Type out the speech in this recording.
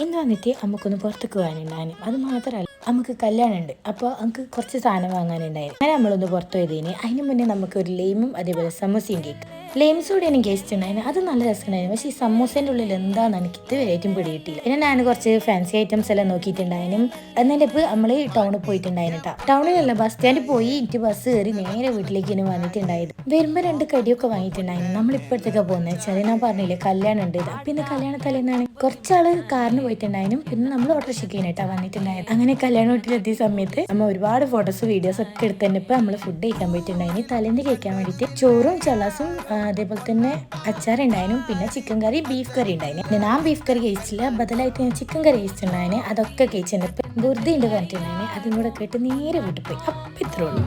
ഇന്ന് വന്നിട്ട് നമുക്കൊന്ന് പുറത്തേക്ക് പോകാനുണ്ടായിരുന്നു. അത് മാത്രമല്ല നമുക്ക് കല്യാണമുണ്ട്. അപ്പോൾ നമുക്ക് കുറച്ച് സാധനം വാങ്ങാനുണ്ടായിരുന്നു. അങ്ങനെ നമ്മളൊന്ന് പുറത്തു പോയതിന് അതിന് മുന്നേ നമുക്ക് ഒരു ലെയിമും അതേപോലെ സമൂസയും കേക്ക്. ലെയിംസ് കൂടി എനിക്ക് ടേസ്റ്റ് ഉണ്ടായിരുന്നു. അത് നല്ല രസമുണ്ടായിരുന്നു. പക്ഷേ ഈ സമൂസേൻ്റെ ഉള്ളിൽ എന്താണെന്ന് എനിക്ക് ഇതുവരെയായിട്ടും പിടികിട്ടില്ല. പിന്നെ ഞാൻ കുറച്ച് ഫാൻസി ഐറ്റംസ് എല്ലാം നോക്കിയിട്ടുണ്ടായിരുന്നു. എന്നതിൻ്റെ ഇപ്പോൾ നമ്മൾ ടൗണിൽ പോയിട്ടുണ്ടായിരുന്നു കേട്ടോ. ടൗണിലല്ല, ബസ് സ്റ്റാൻഡിൽ പോയി എനിക്ക് ബസ് കയറി നേരെ വീട്ടിലേക്ക് ഇനി വന്നിട്ടുണ്ടായത്. വരുമ്പോൾ 2 കടിയൊക്കെ വാങ്ങിയിട്ടുണ്ടായിരുന്നു. നമ്മളിപ്പോഴത്തേക്കാണ് പോകുന്നത് വെച്ചാൽ ഞാൻ പറഞ്ഞില്ലേ കല്യാണം ഉണ്ട്. പിന്നെ കല്യാണ തലേന്നാണ് കുറച്ചാൾ കാറിന് പോയിട്ടുണ്ടായിരുന്നു. പിന്നെ നമ്മൾ ഓട്ടോറിക്ഷയ്ക്കായിട്ടാണ് വന്നിട്ടുണ്ടായത്. അങ്ങനെ കല്യാണ വീട്ടിലെത്തിയ സമയത്ത് നമ്മൾ ഒരുപാട് ഫോട്ടോസ് വീഡിയോസ് ഒക്കെ എടുത്ത് തന്നെ ഇപ്പോൾ നമ്മൾ ഫുഡ് കഴിക്കാൻ പോയിട്ടുണ്ടായിരുന്നു. തലേന്ന് കഴിക്കാൻ വേണ്ടിയിട്ട് ചോറും ചള്ളാസും അതേപോലെ തന്നെ അച്ചാറുണ്ടായിരുന്നു. പിന്നെ ചിക്കൻ കറി, ബീഫ് കറി ഉണ്ടായിരുന്നു. ഞാൻ ബീഫ് കറി കഴിച്ചില്ല, ബദലായിട്ട് ഞാൻ ചിക്കൻ കറി കഴിച്ചിട്ടുണ്ടായിരുന്നു. അതൊക്കെ കഴിച്ചിട്ടുണ്ട്. ബുർദി ഉണ്ട് പറഞ്ഞിട്ടുണ്ടായിരുന്നു. അതും കൂടെ കേട്ട് നേരെ വീട്ടിൽ പോയി. അപ്പം ഇത്രേ ഉള്ളൂ.